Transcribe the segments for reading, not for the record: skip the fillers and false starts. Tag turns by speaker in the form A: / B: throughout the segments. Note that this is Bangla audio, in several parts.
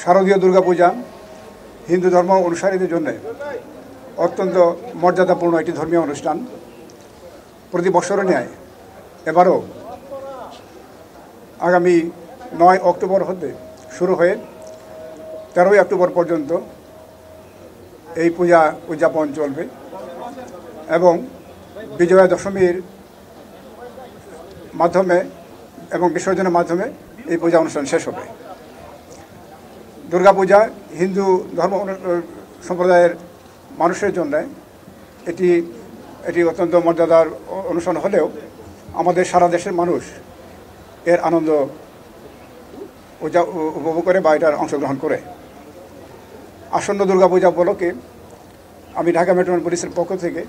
A: শারদীয় দুর্গাপূজা হিন্দু ধর্ম অনুসারীদের জন্য অত্যন্ত মর্যাদাপূর্ণ একটি ধর্মীয় অনুষ্ঠান। প্রতি বছরের ন্যায় এবারও আগামী 9 অক্টোবর হতে শুরু হয়ে 13 অক্টোবর পর্যন্ত এই পূজা উদযাপন চলবে এবং বিজয়া দশমীর মাধ্যমে এবং বিসর্জনের মাধ্যমে এই পূজা অনুষ্ঠান শেষ হবে। দুর্গাপূজা হিন্দু ধর্ম সম্প্রদায়ের মানুষের জন্য এটি অত্যন্ত মর্যাদার অনুষ্ঠান হলেও আমাদের সারা দেশের মানুষ এর আনন্দ উপভোগ করে বা এটার অংশগ্রহণ করে। আসন্ন দুর্গাপূজা উপলক্ষে আমি ঢাকা মেট্রোপলিটন পুলিশের পক্ষ থেকে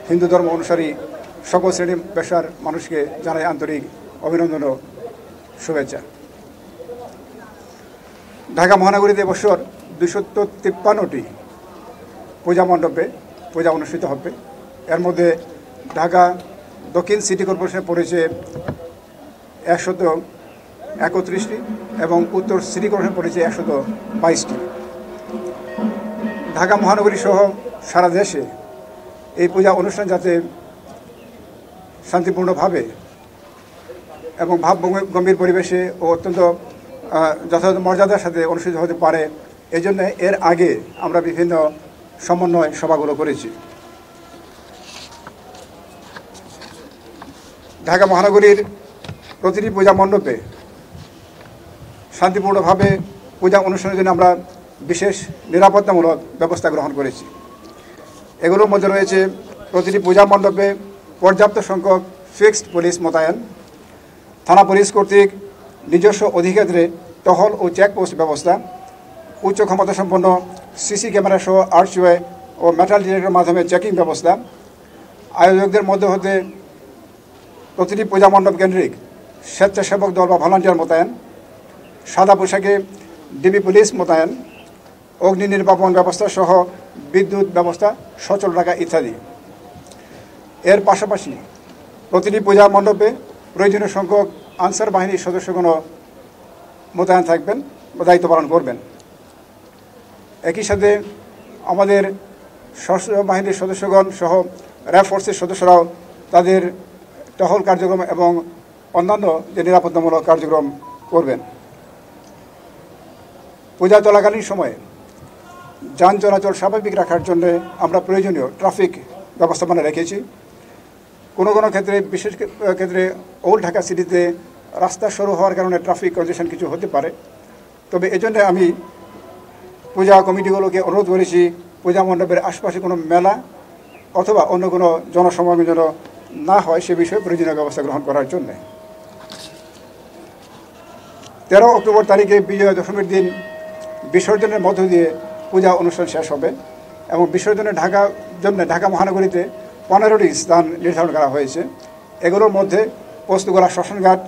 A: হিন্দু ধর্ম অনুসারী সকল শ্রেণী পেশার মানুষকে জানাই আন্তরিক অভিনন্দন ও শুভেচ্ছা। ঢাকা মহানগরীতে এবছর 253টি পূজা মণ্ডপে পূজা অনুষ্ঠিত হবে। এর মধ্যে ঢাকা দক্ষিণ সিটি কর্পোরেশনে পড়েছে 131টি এবং উত্তর সিটি কর্পোরেশন পড়েছে 122টি। ঢাকা মহানগরী সহ সারা দেশে এই পূজা অনুষ্ঠান যাতে শান্তিপূর্ণভাবে এবং ভাবগম্ভীর পরিবেশে ও অত্যন্ত যথাযথ মর্যাদার সাথে অনুষ্ঠিত হতে পারে, এজন্য এর আগে আমরা বিভিন্ন সমন্বয় সভাগুলো করেছি। ঢাকা মহানগরীর প্রতিটি পূজা মণ্ডপে শান্তিপূর্ণভাবে পূজা অনুষ্ঠানের জন্য আমরা বিশেষ নিরাপত্তামূলক ব্যবস্থা গ্রহণ করেছি। এগুলোর মধ্যে রয়েছে প্রতিটি পূজা মণ্ডপে পর্যাপ্ত সংখ্যক ফিক্সড পুলিশ মোতায়েন, থানা পুলিশ কর্তৃক নিজস্ব অধিক্ষেত্রে টহল ও চেকপোস্ট ব্যবস্থা, উচ্চ ক্ষমতাসম্পন্ন সিসি ক্যামেরা সহ আর্চওয়ে ও মেটাল ডিটেক্টরের মাধ্যমে চেকিং ব্যবস্থা, আয়োজকদের মধ্যে হতে প্রতিটি পূজা মণ্ডপ কেন্দ্রিক স্বেচ্ছাসেবক দল বা ভলান্টিয়ার মোতায়েন, সাদা পোশাকে ডিবি পুলিশ মোতায়েন, অগ্নি নির্বাপন ব্যবস্থা সহ বিদ্যুৎ ব্যবস্থা সচল রাখা ইত্যাদি। এর পাশাপাশি প্রতিটি পূজা মণ্ডপে প্রয়োজনীয় সংখ্যক আনসার বাহিনীর সদস্যগণও মোতায়েন থাকবেন বা দায়িত্ব পালন করবেন। একই সাথে আমাদের সশস্ত্র বাহিনীর সদস্যগণ সহ র্যাব ফোর্সের সদস্যরাও তাদের টহল কার্যক্রম এবং অন্যান্য যে নিরাপত্তামূলক কার্যক্রম করবেন। পূজা চলাকালীন সময়ে যান চলাচল স্বাভাবিক রাখার জন্য আমরা প্রয়োজনীয় ট্রাফিক ব্যবস্থাপনা রেখেছি। কোনো ক্ষেত্রে বিশেষ ক্ষেত্রে ওল্ড ঢাকা সিটিতে রাস্তা সরু হওয়ার কারণে ট্রাফিক কনজেশন কিছু হতে পারে, তবে এজন্য আমি পূজা কমিটিগুলোকে অনুরোধ করেছি পূজা মণ্ডপের আশপাশে কোনো মেলা অথবা অন্য কোনো জনসমাগম যেন না হয় সে বিষয়ে প্রয়োজনীয় ব্যবস্থা গ্রহণ করার জন্য। 13 অক্টোবর তারিখে বিজয়া দশমীর দিন বিসর্জনের মধ্য দিয়ে পূজা অনুষ্ঠান শেষ হবে এবং বিসর্জনের ঢাকা মহানগরীতে 15টি স্থান নির্ধারণ করা হয়েছে। এগুলোর মধ্যে পোস্তগোলা শ্মশানঘাট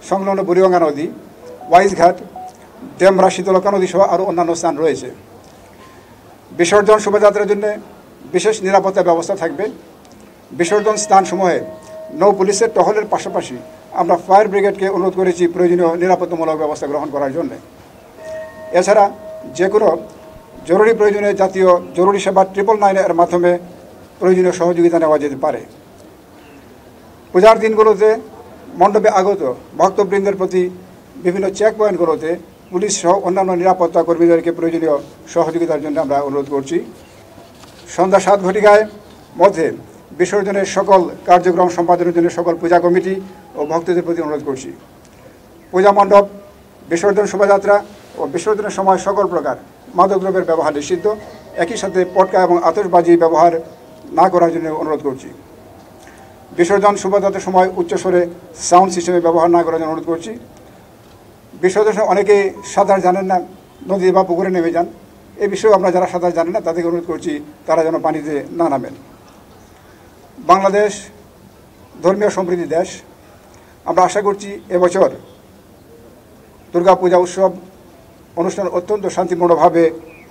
A: সংলগ্ন বুড়িগঙ্গা নদী, ওয়াইজঘাট, ডেমরা শীতলক্ষা নদী সহ আরও অন্যান্য স্থান রয়েছে। বিসর্জন শোভাযাত্রার জন্য বিশেষ নিরাপত্তা ব্যবস্থা থাকবে। বিসর্জন স্থানসমূহে নৌ পুলিশের টহলের পাশাপাশি আমরা ফায়ার ব্রিগেডকে অনুরোধ করেছি প্রয়োজনীয় নিরাপত্তামূলক ব্যবস্থা গ্রহণ করার জন্য। এছাড়া যে কোনো জরুরি প্রয়োজনে জাতীয় জরুরি সেবা 999 এর মাধ্যমে প্রয়োজনীয় সহযোগিতা নেওয়া যেতে পারে। পূজার দিনগুলোতে মণ্ডপে আগত ভক্তবৃন্দের প্রতি বিভিন্ন চেক পয়েন্টগুলোতে পুলিশ সহ অন্যান্য নিরাপত্তা কর্মীদেরকে প্রয়োজনীয় সহযোগিতার জন্য আমরা অনুরোধ করছি। সন্ধ্যা 7 ঘটিকায় মধ্যে বিসর্জনের সকল কার্যক্রম সম্পাদনের জন্য সকল পূজা কমিটি ও ভক্তদের প্রতি অনুরোধ করছি। পূজা মণ্ডপ, বিসর্জন শোভাযাত্রা ও বিসর্জনের সময় সকল প্রকার মাদকদ্রব্যের ব্যবহার নিষিদ্ধ। একই সাথে পটকা এবং আতশবাজি ব্যবহার না করার জন্য অনুরোধ করছি। বিসর্জন শোভাযাত্রার সময় উচ্চস্বরে সাউন্ড সিস্টেমে ব্যবহার না করার জন্য অনুরোধ করছি। বিসর্জনের সময় অনেকে সাঁতার জানেন না, নদী বা পুকুরে নেমে যান। এই বিষয়েও আমরা যারা সাঁতার জানেন না তাদেরকে অনুরোধ করছি তারা যেন পানিতে না নামেন। বাংলাদেশ ধর্মীয় সমৃদ্ধি দেশ। আমরা আশা করছি এবছর দুর্গাপূজা উৎসব অনুষ্ঠান অত্যন্ত শান্তিপূর্ণভাবে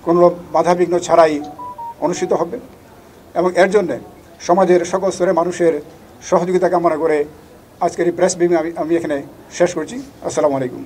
A: কোনো বাধাবিঘ্ন ছাড়াই অনুষ্ঠিত হবে এবং এর জন্যে সমাজের সকল স্তরের মানুষের সহযোগিতা কামনা করে আজকের এই প্রেস ব্রিফিং আমি এখানে শেষ করছি। আসসালামু আলাইকুম।